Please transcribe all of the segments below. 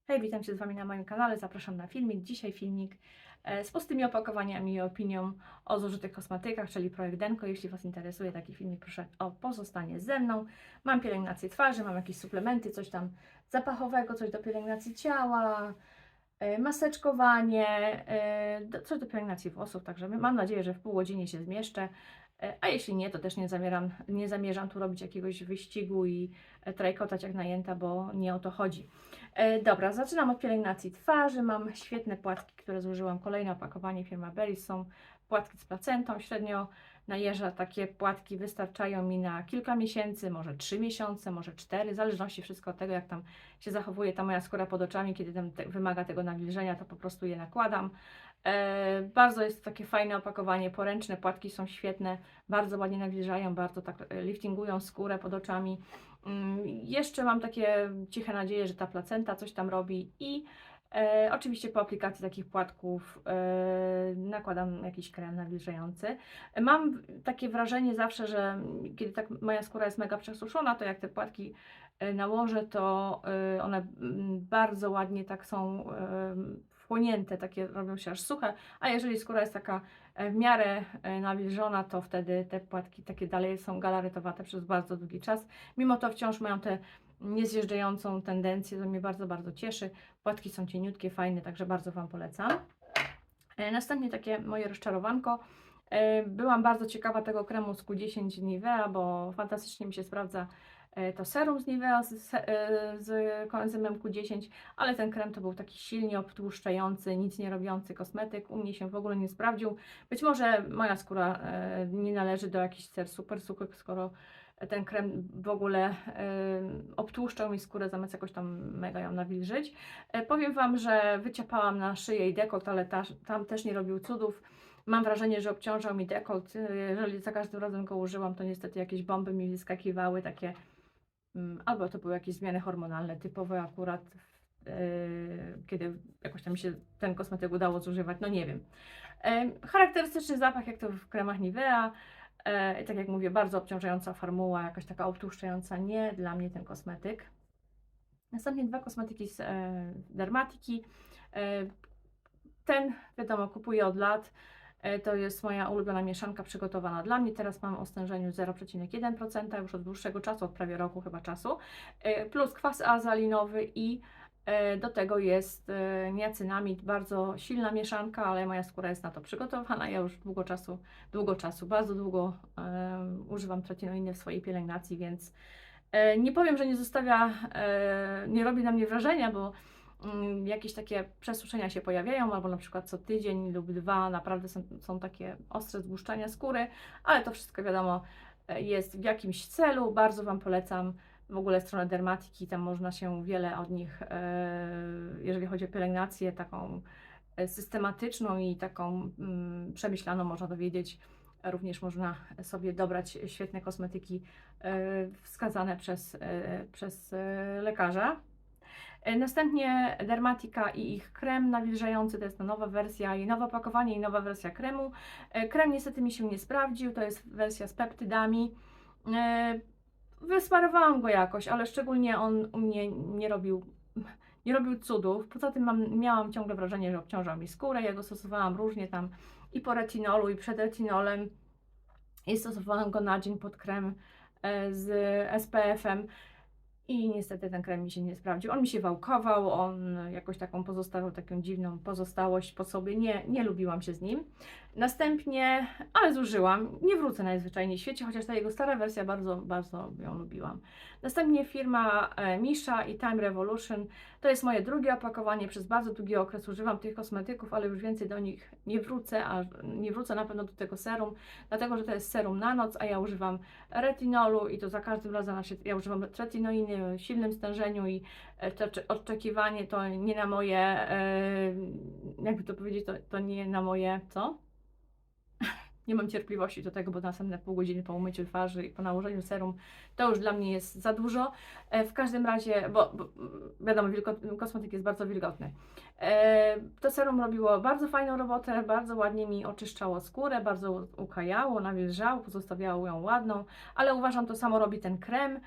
Hej, witam się z Wami na moim kanale, zapraszam na filmik. Dzisiaj filmik z pustymi opakowaniami i opinią o zużytych kosmetykach, czyli projekt Denko. Jeśli Was interesuje taki filmik, proszę o pozostanie ze mną. Mam pielęgnację twarzy, mam jakieś suplementy, coś tam zapachowego, coś do pielęgnacji ciała, maseczkowanie, coś do pielęgnacji włosów, także mam nadzieję, że w pół godziny się zmieszczę. A jeśli nie, to też nie zamierzam tu robić jakiegoś wyścigu i trajkotać jak najęta, bo nie o to chodzi. Dobra, zaczynam od pielęgnacji twarzy. Mam świetne płatki, które zużyłam. Kolejne opakowanie firma Berry są płatki z placentą. Średnio na jeża takie płatki wystarczają mi na kilka miesięcy, może 3 miesiące, może 4, w zależności wszystko od tego, jak tam się zachowuje ta moja skóra pod oczami, kiedy tam wymaga tego nawilżenia, to po prostu je nakładam. Bardzo jest to takie fajne opakowanie, poręczne, płatki są świetne, bardzo ładnie nawilżają, bardzo tak liftingują skórę pod oczami. Jeszcze mam takie ciche nadzieje, że ta placenta coś tam robi i oczywiście po aplikacji takich płatków nakładam jakiś krem nawilżający. Mam takie wrażenie zawsze, że kiedy tak moja skóra jest mega przesuszona, to jak te płatki nałożę, to one bardzo ładnie tak są wchłonięte, takie robią się aż suche, a jeżeli skóra jest taka w miarę nawilżona, to wtedy te płatki takie dalej są galaretowate przez bardzo długi czas. Mimo to wciąż mają tę niezjeżdżającą tendencję, to mnie bardzo, bardzo cieszy. Płatki są cieniutkie, fajne, także bardzo Wam polecam. Następnie takie moje rozczarowanko. Byłam bardzo ciekawa tego kremu z Q10 Nivea, bo fantastycznie mi się sprawdza to serum z Nivea z koenzymem Q10, ale ten krem to był taki silnie obtłuszczający, nic nie robiący kosmetyk. U mnie się w ogóle nie sprawdził. Być może moja skóra nie należy do jakichś super suchych, skoro ten krem w ogóle obtłuszczał mi skórę zamiast jakoś tam mega ją nawilżyć. Powiem Wam, że wyciapałam na szyję i dekolt, ale tam też nie robił cudów. Mam wrażenie, że obciążał mi dekolt. Jeżeli za każdym razem go użyłam, to niestety jakieś bomby mi wyskakiwały, takie albo to były jakieś zmiany hormonalne, typowe akurat, kiedy jakoś tam mi się ten kosmetyk udało zużywać, no nie wiem. Charakterystyczny zapach, jak to w kremach Nivea. I tak jak mówię, bardzo obciążająca formuła, jakaś taka obtłuszczająca, nie dla mnie ten kosmetyk. Następnie dwa kosmetyki z Dermatiki. E, Ten, wiadomo, kupuję od lat. To jest moja ulubiona mieszanka przygotowana dla mnie. Teraz mam o stężeniu 0,1% już od dłuższego czasu, od prawie roku chyba czasu. Plus kwas azalinowy i do tego jest niacynamid, bardzo silna mieszanka, ale moja skóra jest na to przygotowana. Ja już bardzo długo używam tretinoiny w swojej pielęgnacji, więc nie powiem, że nie zostawia, nie robi na mnie wrażenia, bo jakieś takie przesuszenia się pojawiają, albo na przykład co tydzień lub dwa naprawdę są takie ostre zbłuszczenia skóry, ale to wszystko wiadomo jest w jakimś celu. Bardzo Wam polecam w ogóle stronę Dermatiki, tam można się wiele od nich, jeżeli chodzi o pielęgnację taką systematyczną i taką przemyślaną, można dowiedzieć. Również można sobie dobrać świetne kosmetyki wskazane przez lekarza. Następnie Dermatica i ich krem nawilżający, to jest ta nowa wersja i nowe opakowanie i nowa wersja kremu. Krem niestety mi się nie sprawdził, to jest wersja z peptydami. Wysmarowałam go jakoś, ale szczególnie on u mnie nie robił cudów. Poza tym miałam ciągle wrażenie, że obciążał mi skórę. Ja go stosowałam różnie tam i po retinolu, i przed retinolem. I stosowałam go na dzień pod krem z SPF-em. I niestety ten krem mi się nie sprawdził. On mi się wałkował, on jakoś taką pozostawiał taką dziwną pozostałość po sobie. Nie lubiłam się z nim. Następnie, ale zużyłam. Nie wrócę najzwyczajniej w świecie, chociaż ta jego stara wersja bardzo, bardzo ją lubiłam. Następnie firma Misha i Time Revolution. To jest moje drugie opakowanie. Przez bardzo długi okres używam tych kosmetyków, ale już więcej do nich nie wrócę, a nie wrócę na pewno do tego serum, dlatego że to jest serum na noc, a ja używam retinolu i to za każdym razem ja używam tretinoiny w silnym stężeniu i to oczekiwanie to nie na moje, jakby to powiedzieć, to nie na moje, co? Nie mam cierpliwości do tego, bo następne pół godziny po umyciu twarzy i po nałożeniu serum to już dla mnie jest za dużo. W każdym razie, bo wiadomo, kosmetyk jest bardzo wilgotny. To serum robiło bardzo fajną robotę, bardzo ładnie mi oczyszczało skórę, bardzo ukajało, nawilżało, pozostawiało ją ładną, ale uważam, to samo robi ten krem.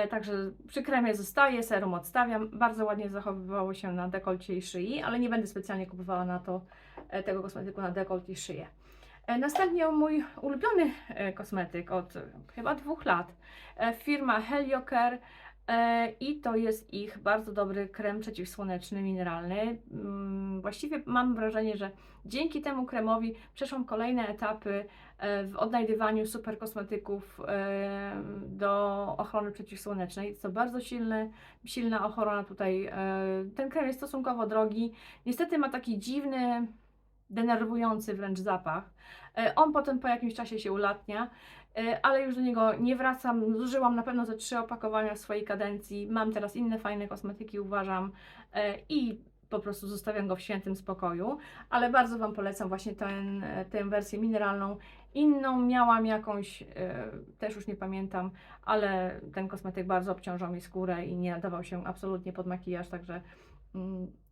Także przy kremie zostaje, serum odstawiam. Bardzo ładnie zachowywało się na dekolcie i szyi, ale nie będę specjalnie kupowała na to tego kosmetyku na dekolt i szyję. Następnie mój ulubiony kosmetyk od chyba 2 lat. Firma Heliocare i to jest ich bardzo dobry krem przeciwsłoneczny, mineralny. Właściwie mam wrażenie, że dzięki temu kremowi przeszłam kolejne etapy w odnajdywaniu super kosmetyków do ochrony przeciwsłonecznej. Jest to bardzo silna ochrona tutaj. Ten krem jest stosunkowo drogi. Niestety ma taki dziwny, denerwujący wręcz zapach. On potem po jakimś czasie się ulatnia, ale już do niego nie wracam. Zużyłam na pewno ze 3 opakowania w swojej kadencji. Mam teraz inne fajne kosmetyki, uważam, i po prostu zostawiam go w świętym spokoju, ale bardzo Wam polecam właśnie tę wersję mineralną. Inną miałam jakąś, też już nie pamiętam, ale ten kosmetyk bardzo obciążał mi skórę i nie nadawał się absolutnie pod makijaż, także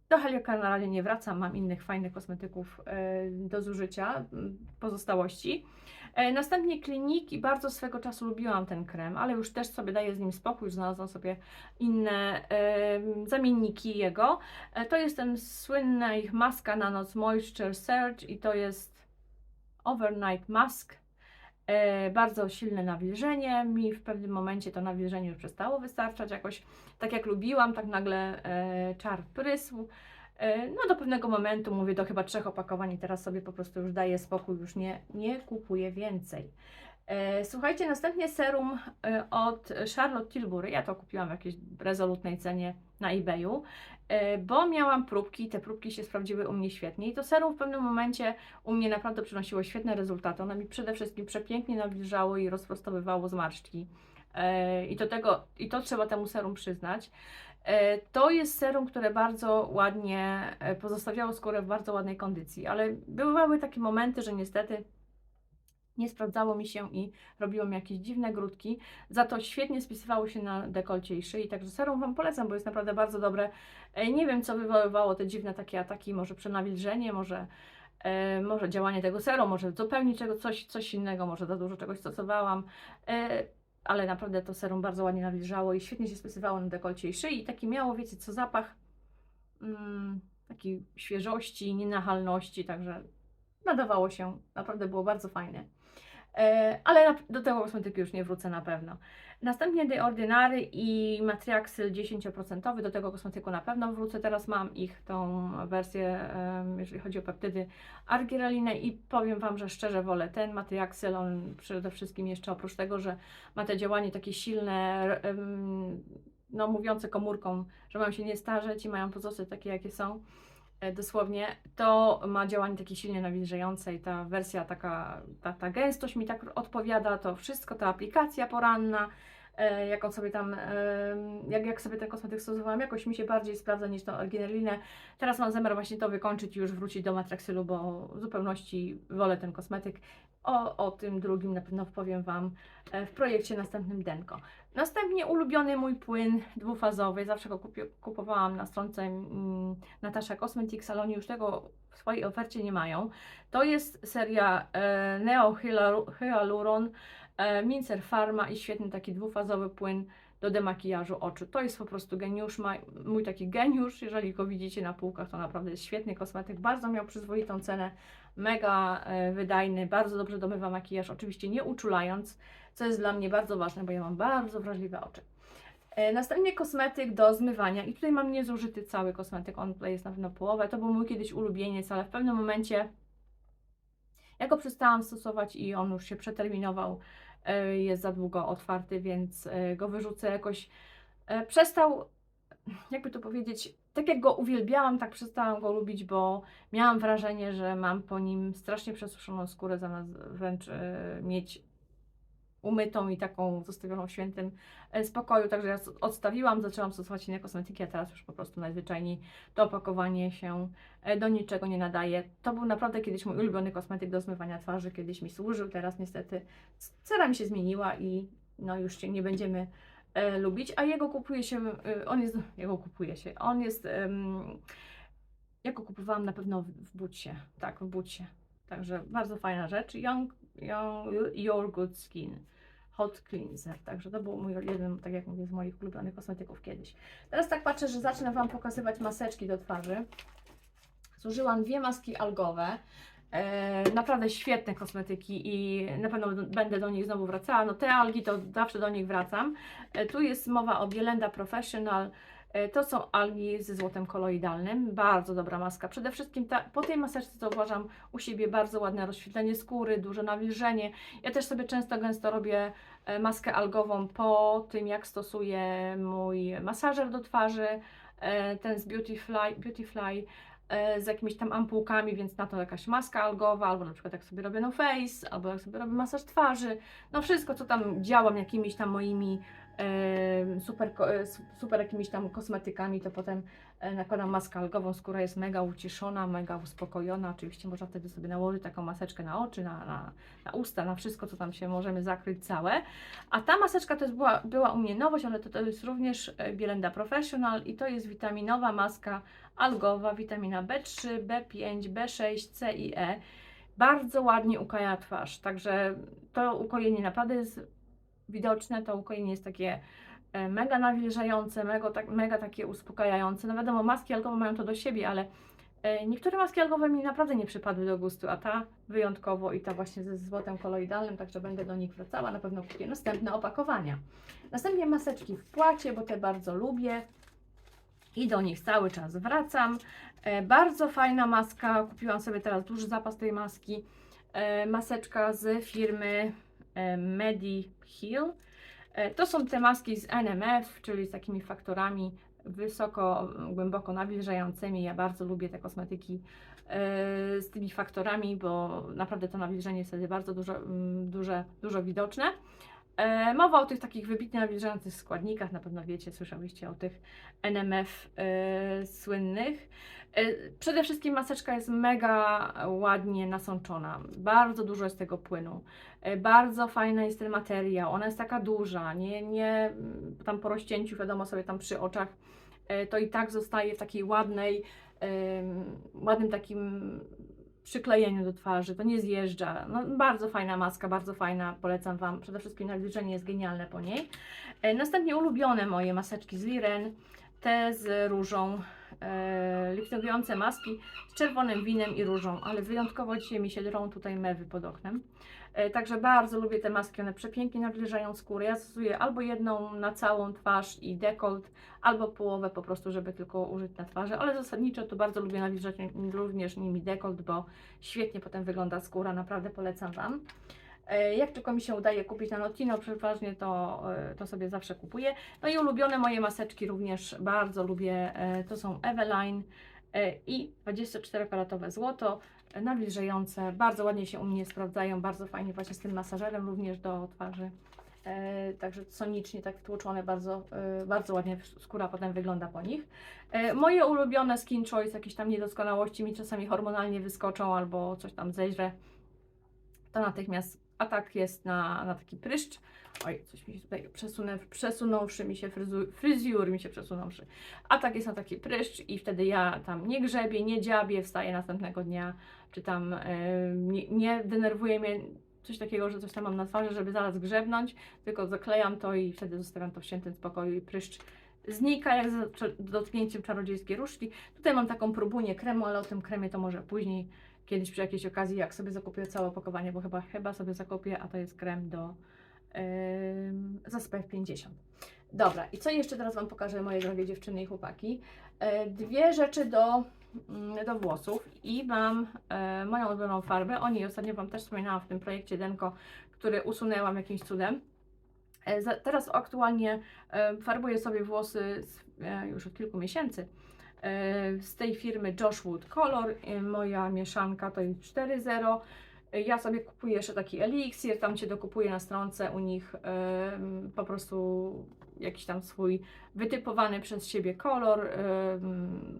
do Heliocare na razie nie wracam, mam innych fajnych kosmetyków do zużycia, pozostałości. Następnie Clinique i bardzo swego czasu lubiłam ten krem, ale już też sobie daję z nim spokój, już znalazłam sobie inne zamienniki jego. To jest ten słynna ich maska na noc Moisture Surge i to jest Overnight Mask. Bardzo silne nawilżenie, mi w pewnym momencie to nawilżenie już przestało wystarczać jakoś, tak jak lubiłam, tak nagle czar prysł. No do pewnego momentu, mówię, do chyba 3 opakowań i teraz sobie po prostu już daję spokój, już nie kupuję więcej. Słuchajcie, następnie serum od Charlotte Tilbury, ja to kupiłam w jakiejś rezolutnej cenie na eBayu, bo miałam próbki, te próbki się sprawdziły u mnie świetnie i to serum w pewnym momencie u mnie naprawdę przynosiło świetne rezultaty. Ono mi przede wszystkim przepięknie nawilżało i rozprostowywało zmarszczki. I to trzeba temu serum przyznać. To jest serum, które bardzo ładnie pozostawiało skórę w bardzo ładnej kondycji, ale bywały takie momenty, że niestety nie sprawdzało mi się i robiło mi jakieś dziwne grudki. Za to świetnie spisywało się na dekolcie i szyi, także serum Wam polecam, bo jest naprawdę bardzo dobre. Nie wiem, co wywoływało te dziwne takie ataki, może przenawilżenie, może działanie tego serum, może zupełnie coś innego, może za dużo czegoś stosowałam. Ale naprawdę to serum bardzo ładnie nawilżało i świetnie się spisywało na dekolcie i szyi. I taki miało, wiecie co, zapach takiej świeżości, nienachalności, także nadawało się, naprawdę było bardzo fajne. Ale do tego kosmetyku już nie wrócę na pewno. Następnie The Ordinary i Matriaxyl 10%. Do tego kosmetyku na pewno wrócę. Teraz mam ich tą wersję, jeżeli chodzi o peptydy, argiralinę i powiem Wam, że szczerze wolę ten Matriaxyl. On przede wszystkim jeszcze oprócz tego, że ma te działanie takie silne, no mówiące komórkom, że mają się nie starzeć i mają pozostać takie jakie są, dosłownie, to ma działanie takie silnie nawilżające i ta wersja taka, ta gęstość mi tak odpowiada, to wszystko, ta aplikacja poranna, jaką sobie tam, jak sobie ten kosmetyk stosowałam, jakoś mi się bardziej sprawdza niż tą oryginalinę. Teraz mam zamiar właśnie to wykończyć i już wrócić do Matriaxylu, bo w zupełności wolę ten kosmetyk. O tym drugim na pewno powiem Wam w projekcie następnym Denko. Następnie ulubiony mój płyn dwufazowy, zawsze go kupowałam na stronce Natasha Cosmetics, ale oni już tego w swojej ofercie nie mają. To jest seria Neo Hyaluron, Mincer Pharma i świetny taki dwufazowy płyn do demakijażu oczu. To jest po prostu geniusz, mój taki geniusz, jeżeli go widzicie na półkach, to naprawdę jest świetny kosmetyk, bardzo miał przyzwoitą cenę, mega wydajny, bardzo dobrze domywa makijaż, oczywiście nie uczulając, co jest dla mnie bardzo ważne, bo ja mam bardzo wrażliwe oczy. Następnie kosmetyk do zmywania i tutaj mam niezużyty cały kosmetyk, on tutaj jest na pewno połowę, to był mój kiedyś ulubieniec, ale w pewnym momencie ja go przestałam stosować i on już się przeterminował, jest za długo otwarty, więc go wyrzucę jakoś. Przestał, jakby to powiedzieć, tak jak go uwielbiałam, tak przestałam go lubić, bo miałam wrażenie, że mam po nim strasznie przesuszoną skórę, zamiast wręcz mieć umytą i taką zostawioną w świętym spokoju, także ja odstawiłam, zaczęłam stosować inne kosmetyki, a teraz już po prostu najzwyczajniej to opakowanie się do niczego nie nadaje. To był naprawdę kiedyś mój ulubiony kosmetyk do zmywania twarzy, kiedyś mi służył, teraz niestety cera mi się zmieniła i no już się nie będziemy lubić, a jego kupuje się, ja go kupowałam na pewno w Butsie, tak, w Butsie, także bardzo fajna rzecz, Your Good Skin. Hot Cleanser. Także to był mój jeden, tak jak mówię, z moich ulubionych kosmetyków kiedyś. Teraz tak patrzę, że zacznę Wam pokazywać maseczki do twarzy. Zużyłam 2 maski algowe. Naprawdę świetne kosmetyki i na pewno będę do nich znowu wracała. No te algi to zawsze do nich wracam. Tu jest mowa o Bielenda Professional. To są algi ze złotem koloidalnym. Bardzo dobra maska. Przede wszystkim po tej maseczce to uważam u siebie bardzo ładne rozświetlenie skóry, duże nawilżenie. Ja też sobie często gęsto robię maskę algową po tym, jak stosuję mój masażer do twarzy. Ten z Beautyfly z jakimiś tam ampułkami, więc na to jakaś maska algowa, albo na przykład jak sobie robię no face, albo jak sobie robię masaż twarzy, no wszystko co tam działam jakimiś tam moimi super jakimiś tam kosmetykami, to potem nakładam maskę algową, skóra jest mega uciszona, mega uspokojona, oczywiście można wtedy sobie nałożyć taką maseczkę na oczy, na usta, na wszystko co tam się możemy zakryć całe, a ta maseczka to jest była u mnie nowość, ale to jest również Bielenda Professional i to jest witaminowa maska algowa, witamina B3, B5, B6, C i E. Bardzo ładnie ukaja twarz, także to ukojenie naprawdę jest widoczne, to ukojenie jest takie mega nawilżające, mega takie uspokajające. No wiadomo, maski algowe mają to do siebie, ale niektóre maski algowe mi naprawdę nie przypadły do gustu, a ta wyjątkowo i ta właśnie ze złotem koloidalnym, także będę do nich wracała, na pewno kupię następne opakowania. Następnie maseczki w płacie, bo te bardzo lubię i do nich cały czas wracam. Bardzo fajna maska, kupiłam sobie teraz duży zapas tej maski. Maseczka z firmy Mediheal. To są te maski z NMF, czyli z takimi faktorami wysoko, głęboko nawilżającymi. Ja bardzo lubię te kosmetyki z tymi faktorami, bo naprawdę to nawilżenie jest wtedy bardzo dużo widoczne. Mowa o tych takich wybitnie nawilżających składnikach, na pewno wiecie, słyszałyście o tych NMF słynnych. Przede wszystkim maseczka jest mega ładnie nasączona, bardzo dużo jest tego płynu, bardzo fajny jest ten materiał, ona jest taka duża, nie tam po rozcięciu, wiadomo sobie tam przy oczach, to i tak zostaje w takiej ładnym takim przyklejeniu do twarzy, to nie zjeżdża. No, bardzo fajna maska, bardzo fajna, polecam Wam. Przede wszystkim nawilżenie jest genialne po niej. Następnie ulubione moje maseczki z Liren, te z różą, liftingujące maski z czerwonym winem i różą, ale wyjątkowo dzisiaj mi się drą tutaj mewy pod oknem. Także bardzo lubię te maski, one przepięknie nawilżają skórę. Ja stosuję albo jedną na całą twarz i dekolt, albo połowę po prostu, żeby tylko użyć na twarzy, ale zasadniczo to bardzo lubię nawilżać również nimi dekolt, bo świetnie potem wygląda skóra, naprawdę polecam Wam. Jak tylko mi się udaje kupić na Notino, przeważnie to sobie zawsze kupuję. No i ulubione moje maseczki również bardzo lubię, to są Eveline i 24-karatowe złoto, nawilżające, bardzo ładnie się u mnie sprawdzają, bardzo fajnie właśnie z tym masażerem również do twarzy. Także sonicznie tak tłoczone, bardzo ładnie skóra potem wygląda po nich. Moje ulubione Skin Choice, jakieś tam niedoskonałości mi czasami hormonalnie wyskoczą albo coś tam zeźrę, to natychmiast atak jest na taki pryszcz. Oj, coś mi się tutaj przesunąwszy mi się, fryzjur mi się przesunąwszy. Atak jest na taki pryszcz i wtedy ja tam nie grzebię, nie dziabię, wstaję następnego dnia, czy tam nie denerwuje mnie coś takiego, że coś tam mam na twarzy, żeby zaraz grzebnąć, tylko zaklejam to i wtedy zostawiam to w świętym spokoju i pryszcz znika jak z dotknięciem czarodziejskiej różdżki. Tutaj mam taką próbunię kremu, ale o tym kremie to może później, kiedyś przy jakiejś okazji, jak sobie zakupię całe opakowanie, bo chyba sobie zakupię, a to jest krem z SPF 50. Dobra, i co jeszcze teraz Wam pokażę, moje drogie dziewczyny i chłopaki? Dwie rzeczy do włosów i mam moją ulubioną farbę. O niej ostatnio Wam też wspominałam w tym projekcie Denko, który usunęłam jakimś cudem. Teraz aktualnie farbuję sobie włosy już od kilku miesięcy z tej firmy Joshwood Color. Moja mieszanka to jest 4.0. Ja sobie kupuję jeszcze taki eliksir, tam Cię dokupuję na stronce u nich po prostu jakiś tam swój wytypowany przez siebie kolor,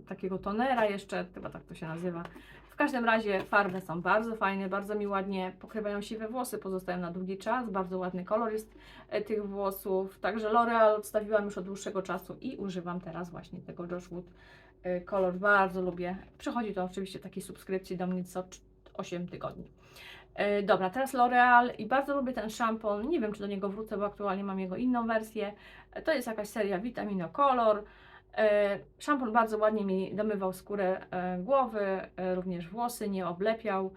takiego tonera jeszcze, chyba tak to się nazywa. W każdym razie farby są bardzo fajne, bardzo mi ładnie pokrywają siwe włosy, pozostają na długi czas, bardzo ładny kolor jest tych włosów. Także L'Oreal odstawiłam już od dłuższego czasu i używam teraz właśnie tego Joshwood Color, bardzo lubię. Przychodzi to oczywiście w takiej subskrypcji do mnie co 8 tygodni. Dobra, teraz L'Oreal i bardzo lubię ten szampon. Nie wiem, czy do niego wrócę, bo aktualnie mam jego inną wersję. To jest jakaś seria Vitamino Color. Szampon bardzo ładnie mi domywał skórę głowy, również włosy, nie oblepiał.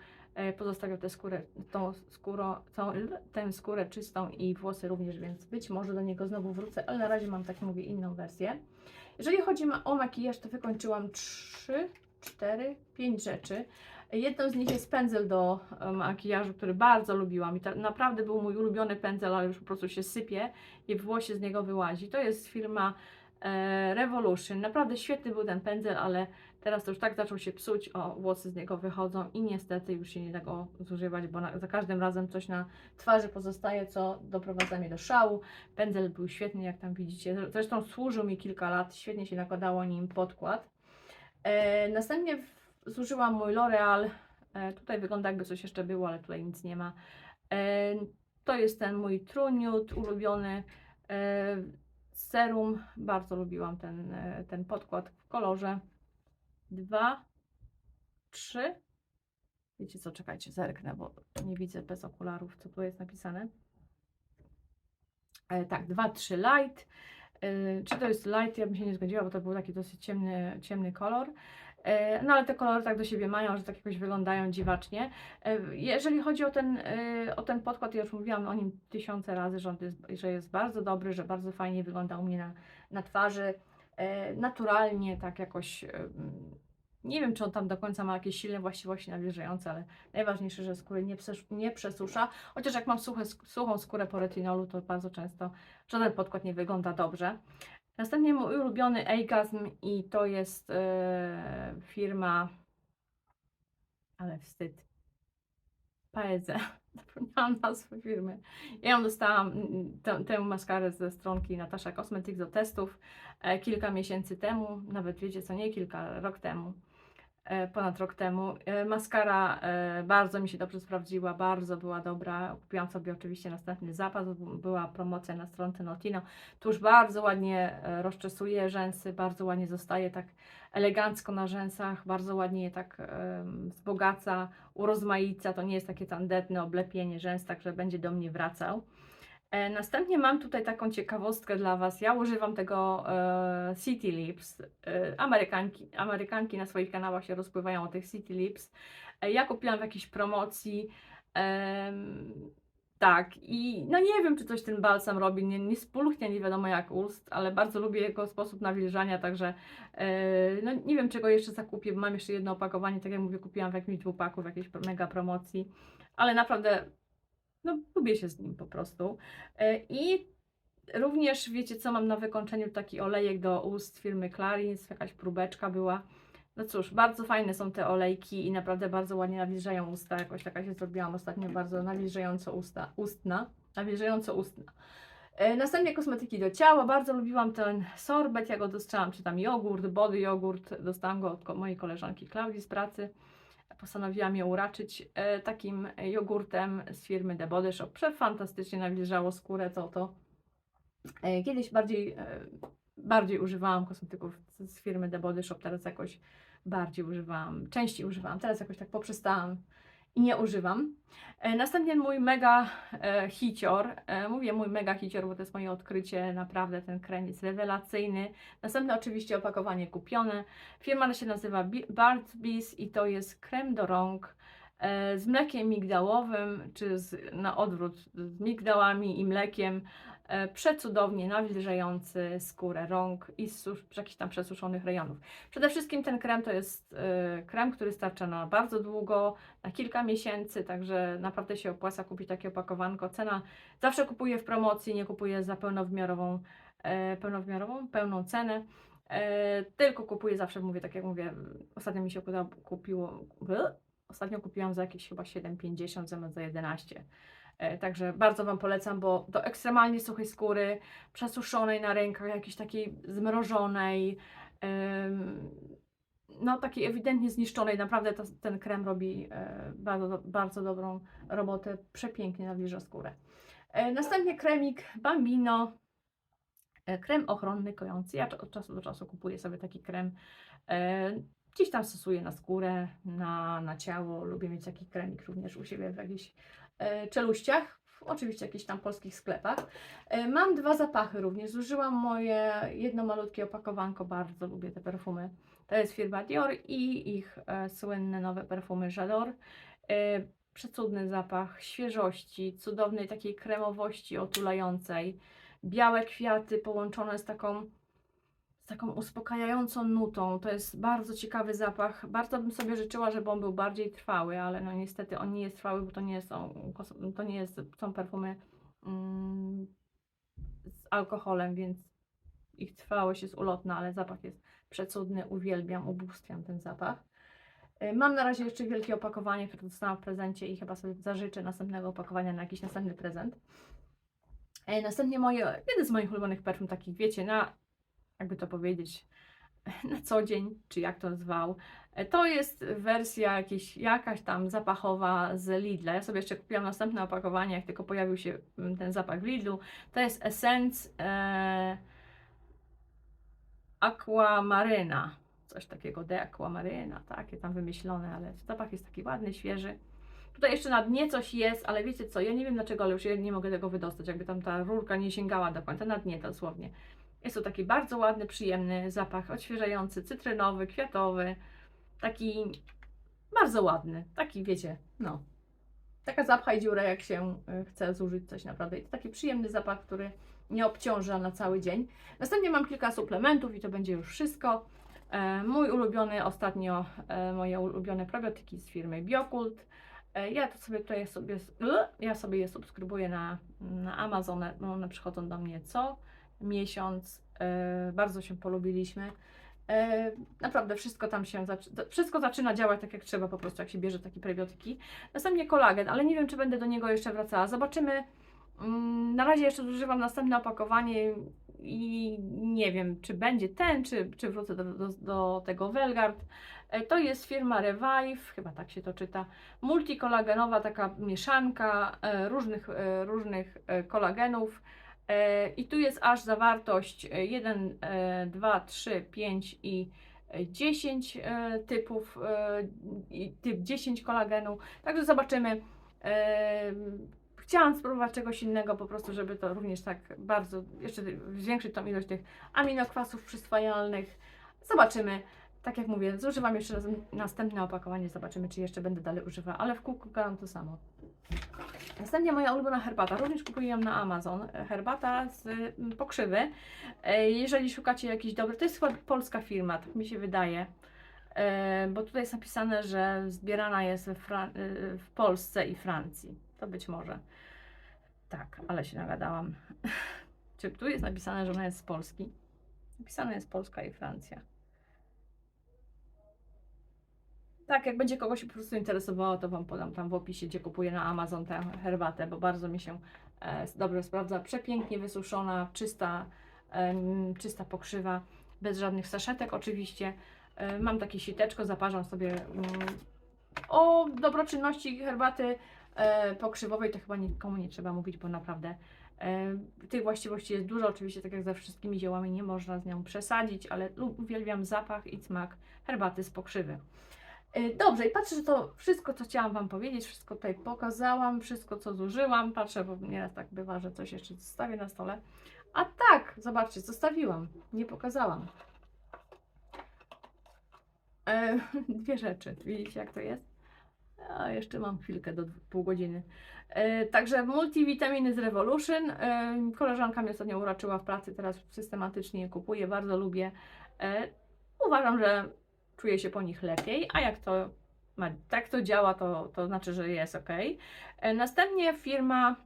Pozostawiał tę skórę czystą i włosy również, więc być może do niego znowu wrócę, ale na razie mam, tak mówię, inną wersję. Jeżeli chodzi o makijaż, to wykończyłam 3, 4, 5 rzeczy. Jedną z nich jest pędzel do makijażu, który bardzo lubiłam i naprawdę był mój ulubiony pędzel, ale już po prostu się sypie i włosie z niego wyłazi. To jest firma Revolution. Naprawdę świetny był ten pędzel, ale teraz to już tak zaczął się psuć, włosy z niego wychodzą i niestety już się nie da go zużywać, bo za każdym razem coś na twarzy pozostaje, co doprowadza mnie do szału. Pędzel był świetny, jak tam widzicie. Zresztą służył mi kilka lat, świetnie się nakładało nim podkład. Następnie zużyłam mój L'Oreal. Tutaj wygląda, jakby coś jeszcze było, ale tutaj nic nie ma. To jest ten mój True Nude ulubiony serum. Bardzo lubiłam ten podkład w kolorze 2, 3. Wiecie co, czekajcie, zerknę, bo nie widzę bez okularów, co tu jest napisane. Tak, 2, 3 light. Czy to jest light? Ja bym się nie zgodziła, bo to był taki dosyć ciemny kolor. No ale te kolory tak do siebie mają, że tak jakoś wyglądają dziwacznie. Jeżeli chodzi o ten podkład, ja już mówiłam o nim tysiące razy, że jest bardzo dobry, że bardzo fajnie wygląda u mnie na twarzy. Naturalnie, tak jakoś. Nie wiem, czy on tam do końca ma jakieś silne właściwości nawilżające, ale najważniejsze, że skóry nie przesusza. Chociaż jak mam suchą skórę po retinolu, to bardzo często żaden podkład nie wygląda dobrze. Następnie mój ulubiony Agasm i to jest firma, ale wstyd, Paeze. Zapomniałam nazwy firmy. Ja ją dostałam, tę maskarę ze stronki Natasha Cosmetics do testów kilka miesięcy temu, nawet wiecie co, nie kilka, rok temu. Ponad rok temu. Maskara bardzo mi się dobrze sprawdziła, bardzo była dobra. Kupiłam sobie oczywiście następny zapas, była promocja na stronce Notino. Tuż bardzo ładnie rozczesuje rzęsy, bardzo ładnie zostaje tak elegancko na rzęsach, bardzo ładnie je tak wzbogaca, urozmaica. To nie jest takie tandetne oblepienie rzęs, także będzie do mnie wracał. Następnie mam tutaj taką ciekawostkę dla Was. Ja używam tego City Lips. Amerykanki na swoich kanałach się rozpływają o tych City Lips. Ja kupiłam w jakiejś promocji. Tak, i no nie wiem, czy coś ten balsam robi, nie spulchnia, nie wiadomo jak ust, ale bardzo lubię jego sposób nawilżania, także no nie wiem, czego jeszcze zakupię, bo mam jeszcze jedno opakowanie, tak jak mówię, kupiłam w jakimś dwupaku, w jakiejś mega promocji, ale naprawdę no, lubię się z nim po prostu. I również wiecie co, mam na wykończeniu taki olejek do ust firmy Clarins, jakaś próbeczka była. No cóż, bardzo fajne są te olejki i naprawdę bardzo ładnie nawilżają usta. Jakoś taka się zrobiłam ostatnio, bardzo nawilżająco ustna. Następnie kosmetyki do ciała. Bardzo lubiłam ten sorbet, ja go dostałam, czy tam jogurt, body jogurt. Dostałam go od mojej koleżanki Klaudii z pracy. Postanowiłam ją uraczyć takim jogurtem z firmy The Body Shop. Przefantastycznie nawilżało skórę to. Kiedyś bardziej używałam kosmetyków z firmy The Body Shop, teraz jakoś częściej używałam, teraz jakoś tak poprzestałam i nie używam. Następnie mój mega hicior, mówię mój mega hicior, bo to jest moje odkrycie, naprawdę ten krem jest rewelacyjny. Następne oczywiście opakowanie kupione. Firma się nazywa Burt's Bees i to jest krem do rąk z mlekiem migdałowym, czy na odwrót, z migdałami i mlekiem. Przecudownie nawilżający skórę rąk i jakichś tam przesuszonych rejonów. Przede wszystkim ten krem to jest krem, który starcza na bardzo długo, na kilka miesięcy, także naprawdę się opłaca kupić takie opakowanko. Cena zawsze kupuję w promocji, nie kupuję za pełną cenę. Tylko kupuję zawsze, mówię, tak jak mówię, ostatnio mi się ostatnio kupiłam za jakieś chyba 7,50 zamiast za 11. Także bardzo Wam polecam, bo do ekstremalnie suchej skóry, przesuszonej na rękach, jakiejś takiej zmrożonej, no takiej ewidentnie zniszczonej, naprawdę ten krem robi bardzo dobrą robotę, przepięknie nawilża skórę. Następnie kremik Bambino, krem ochronny kojący. Ja od czasu do czasu kupuję sobie taki krem. Gdzieś tam stosuję na skórę, na ciało. Lubię mieć taki kremik również u siebie w jakichś czeluściach. Oczywiście w jakichś tam polskich sklepach. Mam 2 zapachy również. Zużyłam moje jedno malutkie opakowanko. Bardzo lubię te perfumy. To jest firma Dior i ich słynne nowe perfumy J'adore. Przecudny zapach świeżości, cudownej takiej kremowości otulającej. Białe kwiaty połączone z taką uspokajającą nutą. To jest bardzo ciekawy zapach. Bardzo bym sobie życzyła, żeby on był bardziej trwały, ale no niestety on nie jest trwały, bo są perfumy z alkoholem, więc ich trwałość jest ulotna, ale zapach jest przecudny. Uwielbiam, ubóstwiam ten zapach. Mam na razie jeszcze wielkie opakowanie, które dostałam w prezencie i chyba sobie zażyczę następnego opakowania na jakiś następny prezent. Następnie jeden z moich ulubionych perfum, takich wiecie, jakby to powiedzieć, na co dzień, czy jak to zwał. To jest wersja jakaś tam zapachowa z Lidla. Ja sobie jeszcze kupiłam następne opakowanie, jak tylko pojawił się ten zapach w Lidlu. To jest Essence Aquamaryna. Coś takiego, de Aquamaryna, takie tam wymyślone, ale zapach jest taki ładny, świeży. Tutaj jeszcze na dnie coś jest, ale wiecie co, ja nie wiem dlaczego, ale już ja nie mogę tego wydostać, jakby tam ta rurka nie sięgała do końca, na dnie dosłownie. Jest to taki bardzo ładny, przyjemny zapach, odświeżający, cytrynowy, kwiatowy, taki bardzo ładny, taki wiecie, no. Taka zapchaj dziurę, jak się chce zużyć coś naprawdę. I to taki przyjemny zapach, który nie obciąża na cały dzień. Następnie mam kilka suplementów i to będzie już wszystko. Mój ulubiony ostatnio, moje ulubione probiotyki z firmy Biokult. Ja to sobie tutaj je subskrybuję na Amazon. One przychodzą do mnie co miesiąc. Bardzo się polubiliśmy. Naprawdę wszystko zaczyna działać tak jak trzeba po prostu, jak się bierze takie prebiotyki. Następnie kolagen, ale nie wiem, czy będę do niego jeszcze wracała. Zobaczymy. Na razie jeszcze zużywam następne opakowanie i nie wiem, czy będzie ten, czy wrócę do tego Welgard. To jest firma Revive, chyba tak się to czyta. Multikolagenowa taka mieszanka różnych kolagenów. I tu jest aż zawartość 1, 2, 3, 5 i 10 typów, typ 10 kolagenu. Także zobaczymy. Chciałam spróbować czegoś innego po prostu, żeby to również tak bardzo, jeszcze zwiększyć tą ilość tych aminokwasów przyswajalnych. Zobaczymy. Tak jak mówię, zużywam jeszcze następne opakowanie, zobaczymy, czy jeszcze będę dalej używała, ale w kółku gadam to samo. Następnie moja ulubiona herbata, również kupuję ją na Amazon. Herbata z pokrzywy. Jeżeli szukacie jakiejś dobrej, to jest chyba polska firma, tak mi się wydaje. Bo tutaj jest napisane, że zbierana jest w Polsce i Francji. To być może. Tak, ale się nagadałam. Czy tu jest napisane, że ona jest z Polski? Napisane jest Polska i Francja. Tak, jak będzie kogoś po prostu interesowało, to Wam podam tam w opisie, gdzie kupuję na Amazon tę herbatę, bo bardzo mi się dobrze sprawdza. Przepięknie wysuszona, czysta pokrzywa, bez żadnych saszetek oczywiście. Mam takie siteczko, zaparzam sobie. O dobroczynności herbaty pokrzywowej to chyba nikomu nie trzeba mówić, bo naprawdę tych właściwości jest dużo. Oczywiście, tak jak ze wszystkimi ziołami, nie można z nią przesadzić, ale uwielbiam zapach i smak herbaty z pokrzywy. Dobrze, i patrzę, że to wszystko, co chciałam Wam powiedzieć, wszystko tutaj pokazałam, wszystko, co zużyłam. Patrzę, bo nieraz tak bywa, że coś jeszcze zostawię na stole. A tak, zobaczcie, zostawiłam, nie pokazałam. Dwie rzeczy, widzicie jak to jest? A jeszcze mam chwilkę do pół godziny. Także multivitaminy z Revolution. Koleżanka mnie ostatnio uraczyła w pracy, teraz systematycznie je kupuję, bardzo lubię. Uważam, że czuję się po nich lepiej, a jak tak to działa, to znaczy, że jest ok. Następnie firma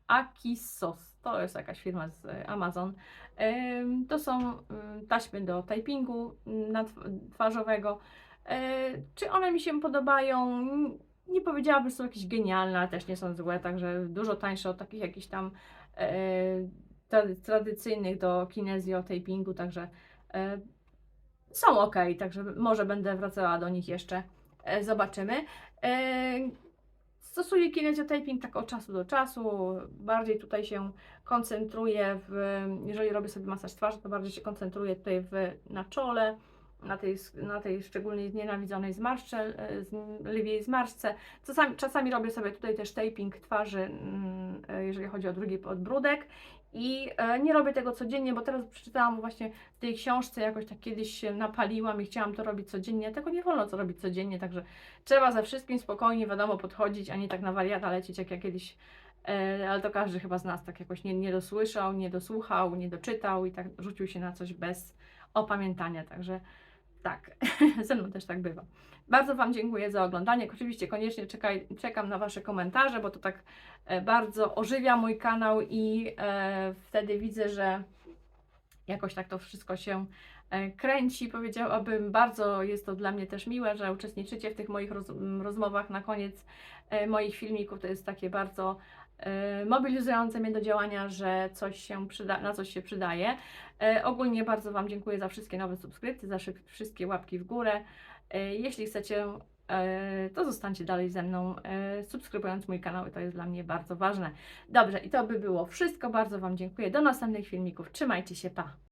Akisos, to jest jakaś firma z Amazon. To są taśmy do typingu twarzowego. Czy one mi się podobają? Nie powiedziałabym, że są jakieś genialne, ale też nie są złe, także dużo tańsze od takich jakichś tam tradycyjnych do kinezjo typingu, także są ok, także może będę wracała do nich jeszcze. Zobaczymy. Stosuję kinezjotaping tak od czasu do czasu. Bardziej tutaj się koncentruję jeżeli robię sobie masaż twarzy, to bardziej się koncentruję tutaj na czole. na tej szczególnie znienawidzonej zmarszcze, lwiej zmarszczce. Czasami robię sobie tutaj też taping twarzy, jeżeli chodzi o drugi podbródek. I nie robię tego codziennie, bo teraz przeczytałam właśnie w tej książce, jakoś tak kiedyś się napaliłam i chciałam to robić codziennie. Tego nie wolno co robić codziennie, także trzeba ze wszystkim spokojnie, wiadomo, podchodzić, a nie tak na wariata lecieć, jak ja kiedyś, ale to każdy chyba z nas tak jakoś nie dosłyszał, nie dosłuchał, nie doczytał i tak rzucił się na coś bez opamiętania, także tak, ze mną też tak bywa. Bardzo Wam dziękuję za oglądanie. Oczywiście koniecznie czekam na Wasze komentarze, bo to tak bardzo ożywia mój kanał i wtedy widzę, że jakoś tak to wszystko się kręci, powiedziałabym. Bardzo jest to dla mnie też miłe, że uczestniczycie w tych moich rozmowach na koniec moich filmików. To jest takie bardzo mobilizujące mnie do działania, że coś się na coś się przydaje. Ogólnie bardzo Wam dziękuję za wszystkie nowe subskrypcje, za wszystkie łapki w górę. Jeśli chcecie, to zostańcie dalej ze mną, subskrybując mój kanał, to jest dla mnie bardzo ważne. Dobrze, i to by było wszystko. Bardzo Wam dziękuję. Do następnych filmików. Trzymajcie się, pa!